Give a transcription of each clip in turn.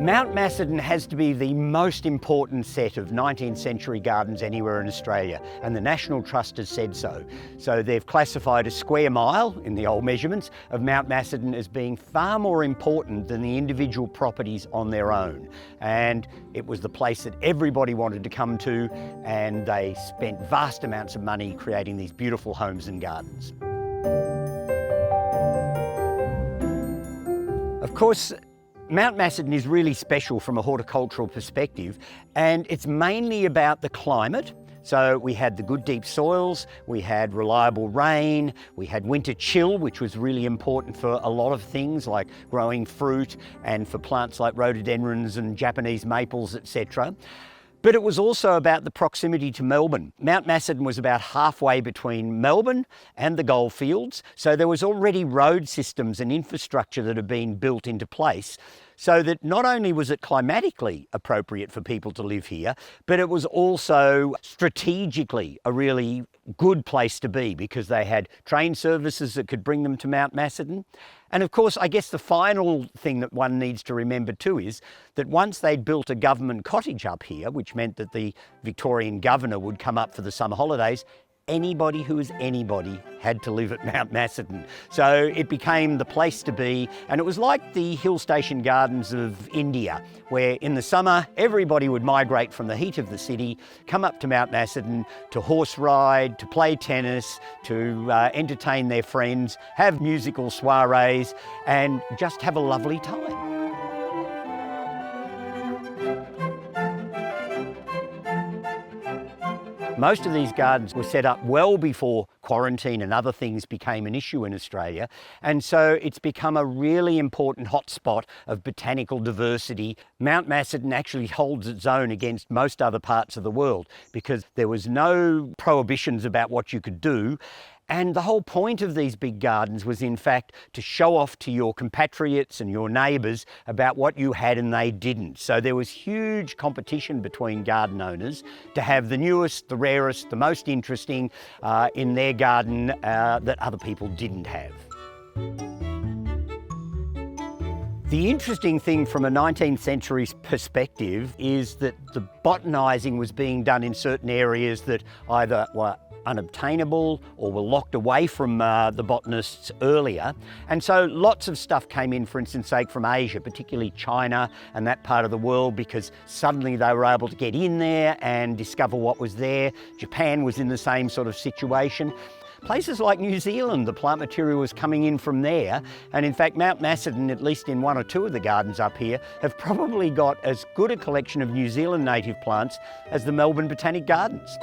Mount Macedon has to be the most important set of 19th century gardens anywhere in Australia, and the National Trust has said so. So they've classified a square mile, in the old measurements, of Mount Macedon as being far more important than the individual properties on their own. And it was the place that everybody wanted to come to, and they spent vast amounts of money creating these beautiful homes and gardens. Of course, Mount Macedon is really special from a horticultural perspective, and it's mainly about the climate. So we had the good deep soils, we had reliable rain, we had winter chill, which was really important for a lot of things like growing fruit and for plants like rhododendrons and Japanese maples, etc. But it was also about the proximity to Melbourne. Mount Macedon was about halfway between Melbourne and the goldfields, so there was already road systems and infrastructure that had been built into place, so that not only was it climatically appropriate for people to live here, but it was also strategically a really good place to be because they had train services that could bring them to Mount Macedon. And of course, I guess the final thing that one needs to remember too is that once they'd built a government cottage up here, which meant that the Victorian governor would come up for the summer holidays, anybody who was anybody had to live at Mount Macedon. So it became the place to be, and it was like the hill station gardens of India, where in the summer everybody would migrate from the heat of the city, come up to Mount Macedon to horse ride, to play tennis, to entertain their friends, have musical soirees, and just have a lovely time. Most of these gardens were set up well before quarantine and other things became an issue in Australia, and so it's become a really important hotspot of botanical diversity. Mount Macedon actually holds its own against most other parts of the world because there was no prohibitions about what you could do. And the whole point of these big gardens was in fact to show off to your compatriots and your neighbours about what you had and they didn't. So there was huge competition between garden owners to have the newest, the rarest, the most interesting in their garden that other people didn't have. The interesting thing from a 19th century perspective is that the botanising was being done in certain areas that either were unobtainable or were locked away from the botanists earlier. And so lots of stuff came in, for instance, say from Asia, particularly China and that part of the world, because suddenly they were able to get in there and discover what was there. Japan was in the same sort of situation. Places like New Zealand, the plant material was coming in from there. And in fact, Mount Macedon, at least in one or two of the gardens up here, have probably got as good a collection of New Zealand native plants as the Melbourne Botanic Gardens.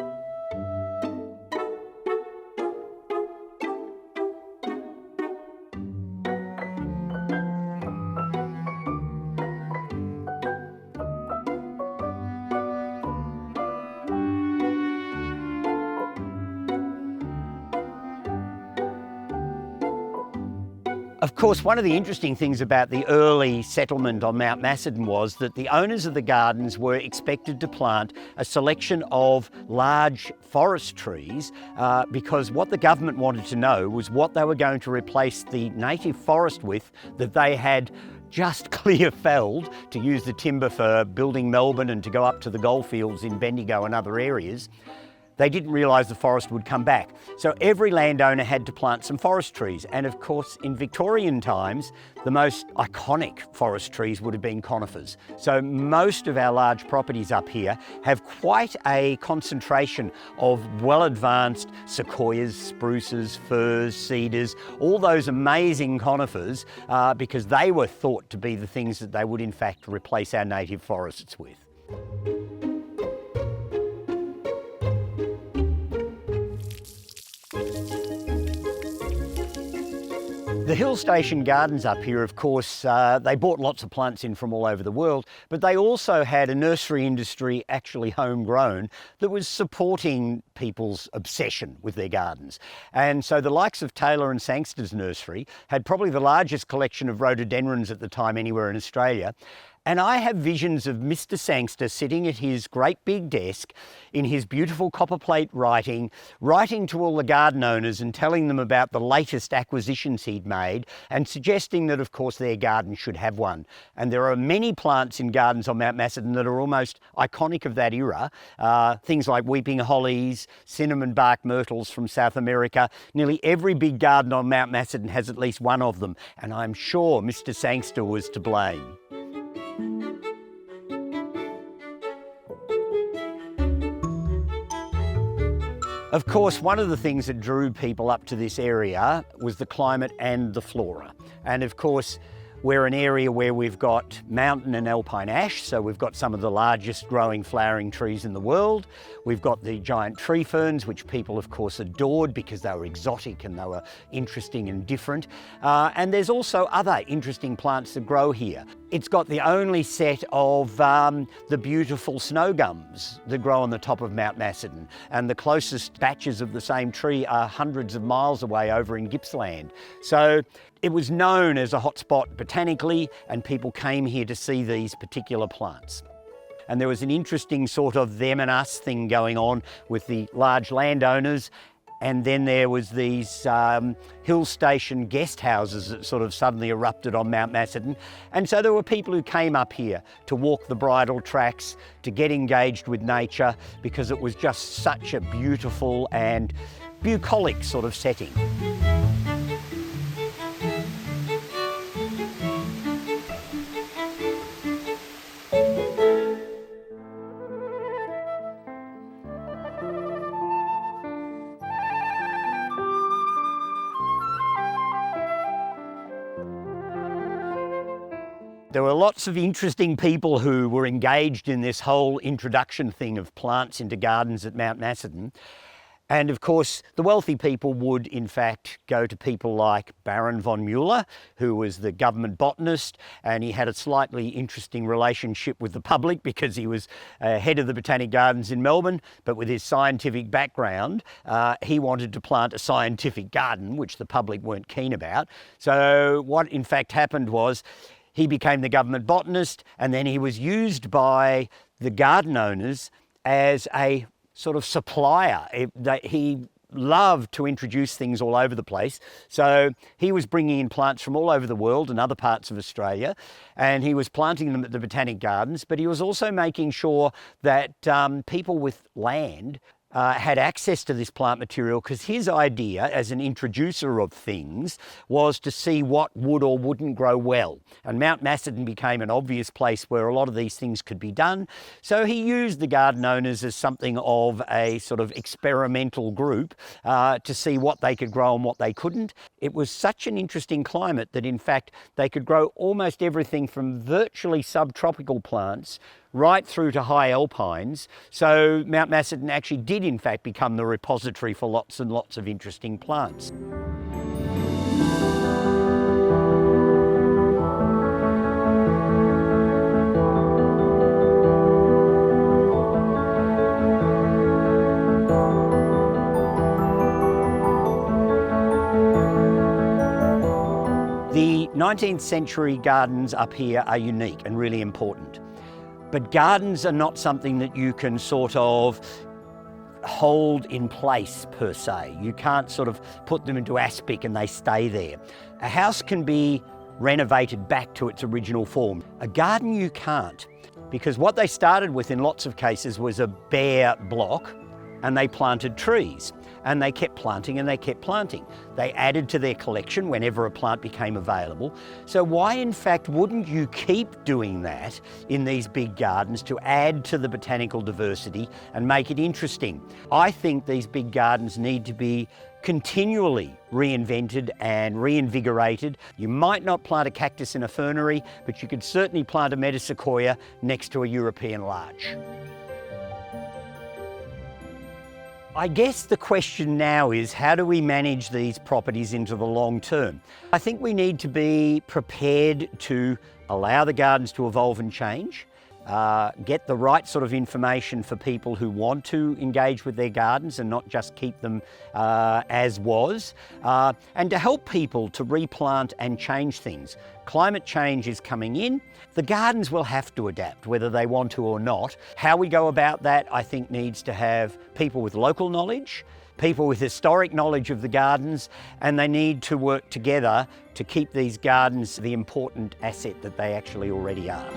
Of course, one of the interesting things about the early settlement on Mount Macedon was that the owners of the gardens were expected to plant a selection of large forest trees because what the government wanted to know was what they were going to replace the native forest with that they had just clear felled to use the timber for building Melbourne and to go up to the goldfields in Bendigo and other areas. They didn't realise the forest would come back. So every landowner had to plant some forest trees. And of course, in Victorian times, the most iconic forest trees would have been conifers. So most of our large properties up here have quite a concentration of well-advanced sequoias, spruces, firs, cedars, all those amazing conifers because they were thought to be the things that they would in fact replace our native forests with. The hill station gardens up here, of course, they brought lots of plants in from all over the world, but they also had a nursery industry, actually homegrown, that was supporting people's obsession with their gardens. And so the likes of Taylor and Sangster's nursery had probably the largest collection of rhododendrons at the time anywhere in Australia. And I have visions of Mr. Sangster sitting at his great big desk in his beautiful copperplate writing to all the garden owners and telling them about the latest acquisitions he'd made and suggesting that, of course, their garden should have one. And there are many plants in gardens on Mount Macedon that are almost iconic of that era. Things like weeping hollies, cinnamon bark myrtles from South America. Nearly every big garden on Mount Macedon has at least one of them. And I'm sure Mr. Sangster was to blame. Of course, one of the things that drew people up to this area was the climate and the flora. And of course, we're an area where we've got mountain and alpine ash, so we've got some of the largest growing flowering trees in the world. We've got the giant tree ferns, which people of course adored because they were exotic and they were interesting and different. And there's also other interesting plants that grow here. It's got the only set of the beautiful snow gums that grow on the top of Mount Macedon. And the closest batches of the same tree are hundreds of miles away over in Gippsland. So it was known as a hotspot botanically, and people came here to see these particular plants. And there was an interesting sort of them and us thing going on with the large landowners. And then there was these hill station guest houses that sort of suddenly erupted on Mount Macedon. And so there were people who came up here to walk the bridle tracks, to get engaged with nature, because it was just such a beautiful and bucolic sort of setting. There were lots of interesting people who were engaged in this whole introduction thing of plants into gardens at Mount Macedon. And of course, the wealthy people would in fact go to people like Baron von Mueller, who was the government botanist, and he had a slightly interesting relationship with the public because he was head of the Botanic Gardens in Melbourne, but with his scientific background, he wanted to plant a scientific garden, which the public weren't keen about. So what in fact happened was, he became the government botanist, and then he was used by the garden owners as a sort of supplier. He loved to introduce things all over the place. So he was bringing in plants from all over the world and other parts of Australia, and he was planting them at the Botanic Gardens, but he was also making sure that people with land had access to this plant material, because his idea as an introducer of things was to see what would or wouldn't grow well. And Mount Macedon became an obvious place where a lot of these things could be done. So he used the garden owners as something of a sort of experimental group to see what they could grow and what they couldn't. It was such an interesting climate that in fact they could grow almost everything from virtually subtropical plants right through to high alpines. So Mount Macedon actually did in fact become the repository for lots and lots of interesting plants. The 19th century gardens up here are unique and really important. But gardens are not something that you can sort of hold in place per se. You can't sort of put them into aspic and they stay there. A house can be renovated back to its original form. A garden you can't, because what they started with in lots of cases was a bare block, and they planted trees. And they kept planting and they kept planting. They added to their collection whenever a plant became available. So why in fact wouldn't you keep doing that in these big gardens to add to the botanical diversity and make it interesting? I think these big gardens need to be continually reinvented and reinvigorated. You might not plant a cactus in a fernery, but you could certainly plant a metasequoia next to a European larch. I guess the question now is, how do we manage these properties into the long term? I think we need to be prepared to allow the gardens to evolve and change. get the right sort of information for people who want to engage with their gardens and not just keep them as was, and to help people to replant and change things. Climate change is coming in. The gardens will have to adapt, whether they want to or not. How we go about that, I think, needs to have people with local knowledge, people with historic knowledge of the gardens, and they need to work together to keep these gardens the important asset that they actually already are.